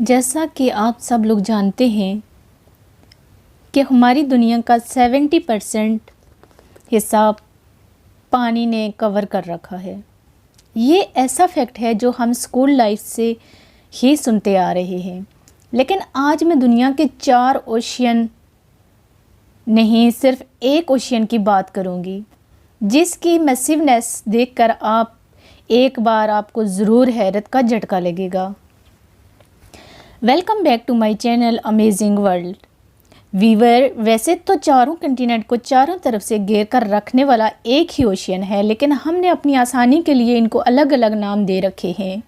जैसा कि आप सब लोग जानते हैं कि हमारी दुनिया का 70% हिस्सा पानी ने कवर कर रखा है। ये ऐसा फैक्ट है जो हम स्कूल लाइफ से ही सुनते आ रहे हैं, लेकिन आज मैं दुनिया के 4 ओशियन नहीं, सिर्फ एक ओशियन की बात करूँगी, जिसकी मैसिवनेस देखकर एक बार आपको ज़रूर हैरत का झटका लगेगा। Welcome back to my channel amazing world weaver. वैसे तो चारों कंटिनेंट को चारों तरफ से घेर कर रखने वाला एक ही ओशियन है, लेकिन हमने अपनी आसानी के लिए इनको अलग अलग नाम दे रखे हैं।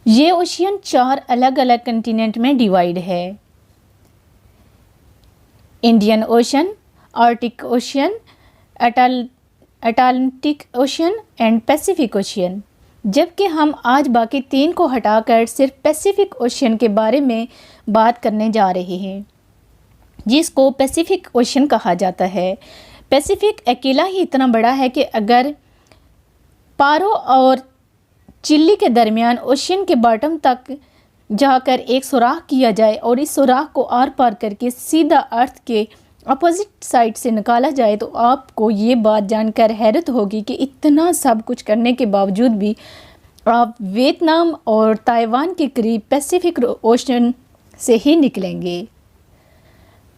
ये ओशियन 4 अलग अलग कंटिनेंट में डिवाइड है: Indian ocean, Arctic ocean, Atlantic ocean and Pacific ocean. जबकि हम आज बाकी 3 को हटाकर सिर्फ पैसिफिक ओशियन के बारे में बात करने जा रहे हैं, जिसको पैसिफिक ओशियन कहा जाता है। पैसिफिक अकेला ही इतना बड़ा है कि अगर पारो और चिली के दरमियान ओशियन के बॉटम तक जाकर एक सुराख किया जाए और इस सुराख को आर पार करके सीधा अर्थ के अपोजिट साइड से निकाला जाए, तो आपको ये बात जानकर हैरत होगी कि इतना सब कुछ करने के बावजूद भी आप वियतनाम और ताइवान के करीब पैसिफिक ओशन से ही निकलेंगे।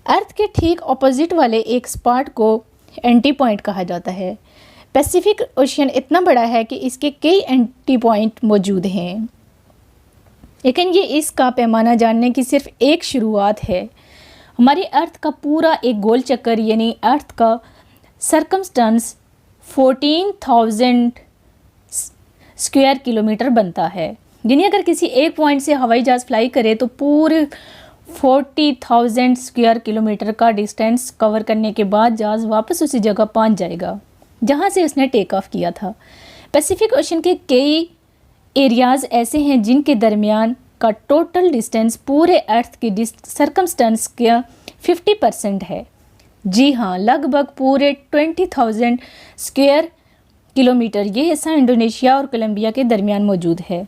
अर्थ के ठीक ऑपोजिट वाले एक स्पॉट को एंटी पॉइंट कहा जाता है। पैसिफिक ओशियन इतना बड़ा है कि इसके कई एंटी पॉइंट मौजूद हैं, लेकिन ये इसका पैमाना जानने की सिर्फ एक शुरुआत है। हमारे अर्थ का पूरा एक गोल चक्कर यानी अर्थ का सरकमस्टेंस 14,000 स्क्वायर किलोमीटर बनता है। यानी अगर किसी एक पॉइंट से हवाई जहाज़ फ्लाई करे तो पूरे 40,000 स्क्वायर किलोमीटर का डिस्टेंस कवर करने के बाद जहाज़ वापस उसी जगह पहुंच जाएगा जहां से उसने टेक ऑफ किया था। पैसिफिक ओशन के कई एरियाज़ ऐसे हैं जिनके दरमियान का टोटल डिस्टेंस पूरे अर्थ की सरकमस्टेंस का 50% है। जी हाँ, लगभग पूरे 20,000 स्क्वायर किलोमीटर। ये हिस्सा इंडोनेशिया और कोलंबिया के दरमियान मौजूद है,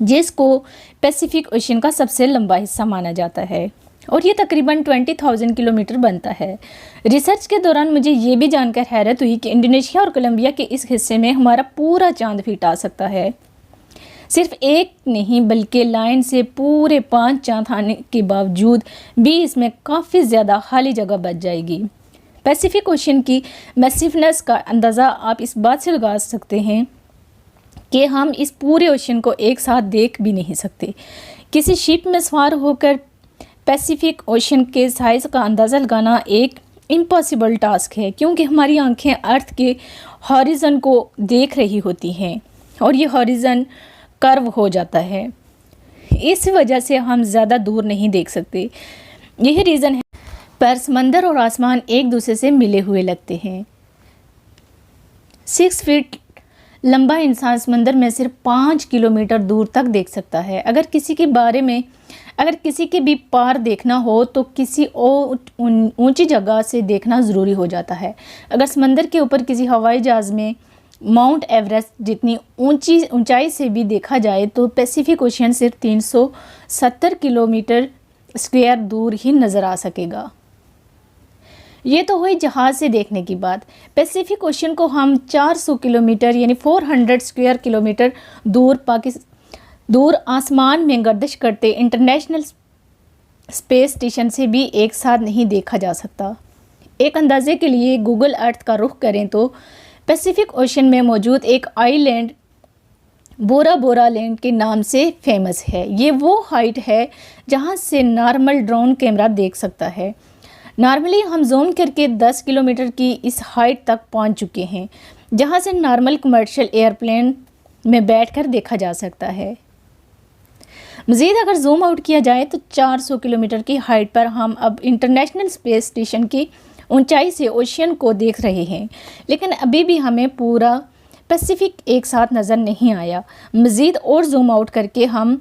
जिसको पैसिफिक ओशन का सबसे लंबा हिस्सा माना जाता है, और ये तकरीबन 20,000 किलोमीटर बनता है। रिसर्च के दौरान मुझे ये भी जानकर हैरत हुई कि इंडोनेशिया और कोलंबिया के इस हिस्से में हमारा पूरा चांद फिट आ सकता है। सिर्फ एक नहीं बल्कि लाइन से पूरे 5 चांद आने के बावजूद भी इसमें काफ़ी ज़्यादा खाली जगह बच जाएगी। पैसिफिक ओशन की मैसिवनेस का अंदाज़ा आप इस बात से लगा सकते हैं कि हम इस पूरे ओशन को एक साथ देख भी नहीं सकते। किसी शिप में सवार होकर पैसिफिक ओशन के साइज़ का अंदाज़ा लगाना एक इम्पॉसिबल टास्क है, क्योंकि हमारी आंखें अर्थ के हॉरिज़न को देख रही होती हैं और ये हॉरिज़न कर्व हो जाता है। इस वजह से हम ज़्यादा दूर नहीं देख सकते। यही रीज़न है पर समंदर और आसमान एक दूसरे से मिले हुए लगते हैं। 6 फीट लंबा इंसान समंदर में सिर्फ 5 किलोमीटर दूर तक देख सकता है। अगर किसी के भी पार देखना हो तो किसी ऊंची जगह से देखना ज़रूरी हो जाता है। अगर समंदर के ऊपर किसी हवाई जहाज़ में माउंट एवरेस्ट जितनी ऊंचाई से भी देखा जाए तो पैसिफिक ओशियन सिर्फ 370 किलोमीटर स्क्वायर दूर ही नज़र आ सकेगा। ये तो हुई जहाज़ से देखने की बात। पैसिफिक ओशियन को हम 400 किलोमीटर यानी 400 स्क्वायर किलोमीटर दूर आसमान में गर्दिश करते इंटरनेशनल स्पेस स्टेशन से भी एक साथ नहीं देखा जा सकता। एक अंदाजे के लिए गूगल अर्थ का रुख करें तो पैसिफिक ओशन में मौजूद एक आइलैंड बोरा बोरा लैंड के नाम से फेमस है। ये वो हाइट है जहां से नॉर्मल ड्रोन कैमरा देख सकता है। नॉर्मली हम जूम करके 10 किलोमीटर की इस हाइट तक पहुंच चुके हैं, जहां से नॉर्मल कमर्शियल एयरप्लेन में बैठकर देखा जा सकता है। मज़ीद अगर जूम आउट किया जाए तो 400 किलोमीटर की हाइट पर हम अब इंटरनेशनल स्पेस स्टेशन की ऊंचाई से ओशियन को देख रहे हैं, लेकिन अभी भी हमें पूरा पैसिफिक एक साथ नज़र नहीं आया। मज़ीद और जूम आउट करके हम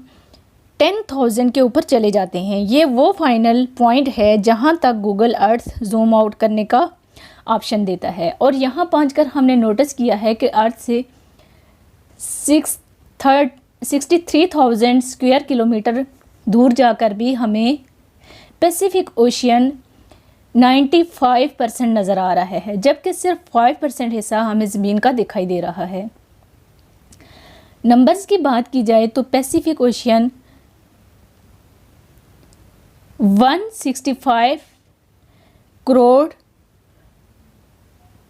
10,000 के ऊपर चले जाते हैं। ये वो फाइनल पॉइंट है जहां तक गूगल अर्थ जूम आउट करने का ऑप्शन देता है, और यहां पहुंचकर हमने नोटिस किया है कि अर्थ से 63,000 स्क्वायर किलोमीटर दूर जाकर भी हमें पैसिफिक ओशियन 95% नज़र आ रहा है, जबकि सिर्फ 5% हिस्सा हमें ज़मीन का दिखाई दे रहा है। नंबर्स की बात की जाए तो Pacific ocean 165 crore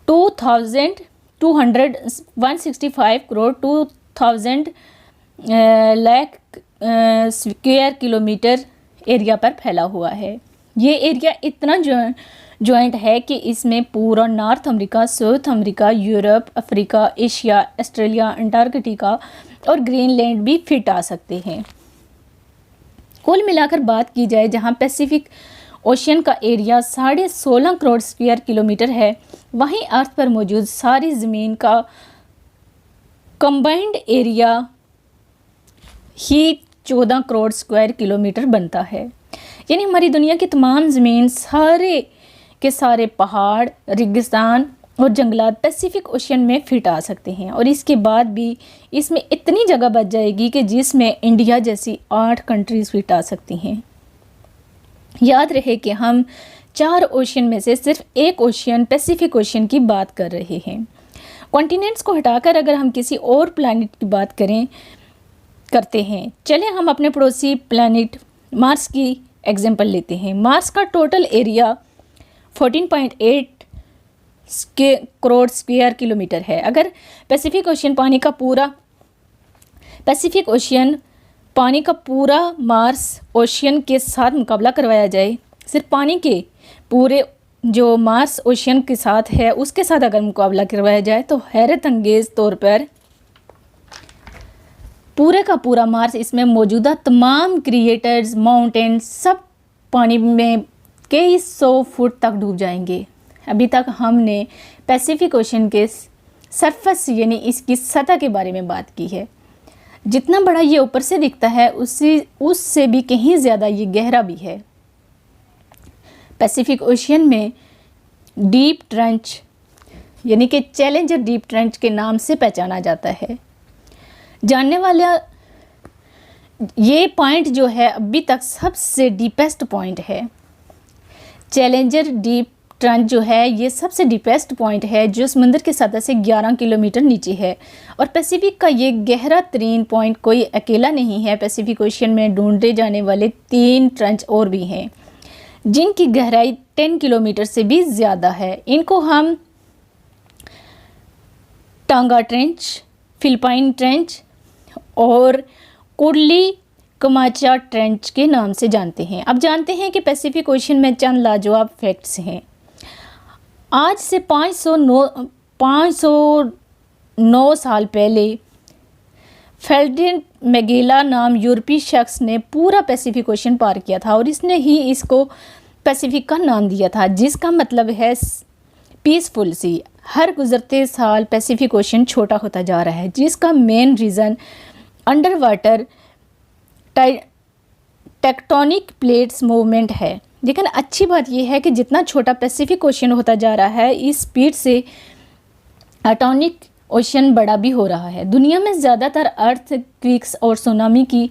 2,000 lakh square kilometre area पर फैला हुआ है। ये एरिया इतना जॉइंट है कि इसमें पूरा north America, south America, Europe, Africa, Asia, Australia, Antarctica और ग्रीनलैंड भी फिट आ सकते हैं। कुल मिलाकर बात की जाए, जहां पैसिफिक ओशियन का एरिया 16.5 करोड़ स्क्वायर किलोमीटर है, वहीं अर्थ पर मौजूद सारी ज़मीन का कंबाइंड एरिया ही 14 करोड़ स्क्वायर किलोमीटर बनता है। यानी हमारी दुनिया की तमाम ज़मीन, सारे के सारे पहाड़, रेगिस्तान और जंगलात पैसिफिक ओशियन में फिट आ सकते हैं। और इसके बाद भी इसमें इतनी जगह बच जाएगी कि जिसमें इंडिया जैसी 8 कंट्रीज़ फिट आ सकती हैं। याद रहे कि हम 4 ओशियन में से सिर्फ एक ओशियन पैसिफिक ओशियन की बात कर रहे हैं। कॉन्टिनेंट्स को हटाकर अगर हम किसी और प्लैनेट की बात करते हैं, चले हम अपने पड़ोसी प्लैनेट मार्स की एग्जांपल लेते हैं। मार्स का total area 14.8 crore square kilometre है। अगर पैसिफिक ओशियन पानी का पूरा मार्स ओशियन के साथ मुकाबला करवाया जाए, सिर्फ पानी के पूरे जो मार्स ओशियन के साथ है उसके साथ अगर मुकाबला करवाया जाए, तो हैरत अंगेज़ तौर पर पूरे का पूरा मार्स, इसमें मौजूदा तमाम क्रिएटर्स, माउंटेन्स सब पानी में कई 100 फुट तक डूब जाएंगे। अभी तक हमने पैसिफिक ओशियन के सरफेस यानी इसकी सतह के बारे में बात की है। जितना बड़ा ये ऊपर से दिखता है उससे भी कहीं ज़्यादा ये गहरा भी है। पैसिफिक ओशियन में डीप ट्रेंच यानी कि चैलेंजर डीप ट्रेंच के नाम से पहचाना जाता है। जानने वाला ये पॉइंट जो है अभी तक सबसे डीपेस्ट पॉइंट है। चैलेंजर डीप ट्रेंच जो है ये सबसे डीपेस्ट पॉइंट है जो समुद्र की सतह से 11 किलोमीटर नीचे है। और पैसिफिक का ये गहरा तरीन पॉइंट कोई अकेला नहीं है। पैसिफिक ओशियन में ढूंढे जाने वाले 3 ट्रेंच और भी हैं जिनकी गहराई 10 किलोमीटर से भी ज़्यादा है। इनको हम टांगा ट्रेंच, फिलिपाइन ट्रेंच और कुर्ली कमाचा ट्रेंच के नाम से जानते हैं। अब जानते हैं कि पैसिफिक ओशियन में चंद लाजवाब फैक्ट्स हैं। आज से 509 साल पहले फेर्डिनांड मैगेला नाम यूरोपीय शख्स ने पूरा पैसिफिक ओशियन पार किया था और इसने ही इसको पैसिफिक का नाम दिया था, जिसका मतलब है पीसफुल सी। हर गुजरते साल पैसिफिक ओशियन छोटा होता जा रहा है, जिसका main reason under water tectonic plates movement है। लेकिन अच्छी बात यह है कि जितना छोटा पैसिफिक ओशियन होता जा रहा है, इस स्पीड से अटॉनिक ओशियन बड़ा भी हो रहा है। दुनिया में ज़्यादातर अर्थक्वेक्स और सुनामी की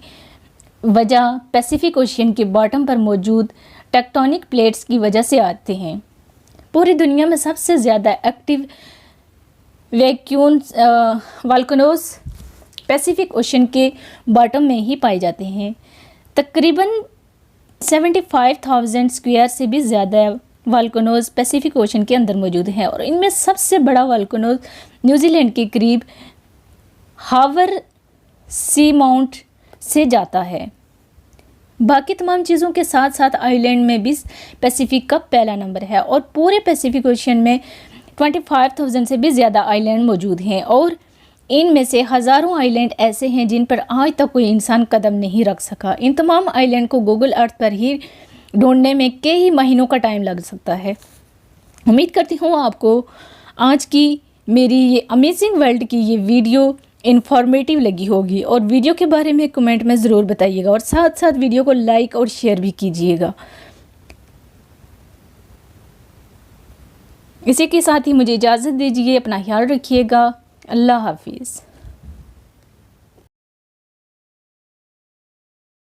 वजह पैसिफिक ओशियन के बॉटम पर मौजूद टेक्टोनिक प्लेट्स की वजह से आते हैं। पूरी दुनिया में सबसे ज़्यादा एक्टिव वोल्केनोज पैसिफिक ओशियन के बॉटम में ही पाए जाते हैं। तकरीबन 75,000 स्क्वायर से भी ज़्यादा वोल्केनोज पैसिफिक ओशन के अंदर मौजूद हैं और इनमें सबसे बड़ा वोल्केनोज न्यूजीलैंड के करीब हावर सी माउंट से जाता है। बाकी तमाम चीज़ों के साथ साथ आइलैंड में भी पैसिफिक का पहला नंबर है और पूरे पैसिफिक ओशन में 25,000 से भी ज़्यादा आइलैंड मौजूद हैं और इनमें से हज़ारों आइलैंड ऐसे हैं जिन पर आज तक कोई इंसान कदम नहीं रख सका। इन तमाम आइलैंड को गूगल अर्थ पर ही ढूंढने में कई महीनों का टाइम लग सकता है। उम्मीद करती हूँ आपको आज की मेरी ये अमेजिंग वर्ल्ड की ये वीडियो इन्फॉर्मेटिव लगी होगी और वीडियो के बारे में कमेंट में ज़रूर बताइएगा और साथ साथ वीडियो को लाइक और शेयर भी कीजिएगा। इसी के साथ ही मुझे इजाज़त दीजिए। अपना ख्याल रखिएगा। अल्लाह हाफिज़।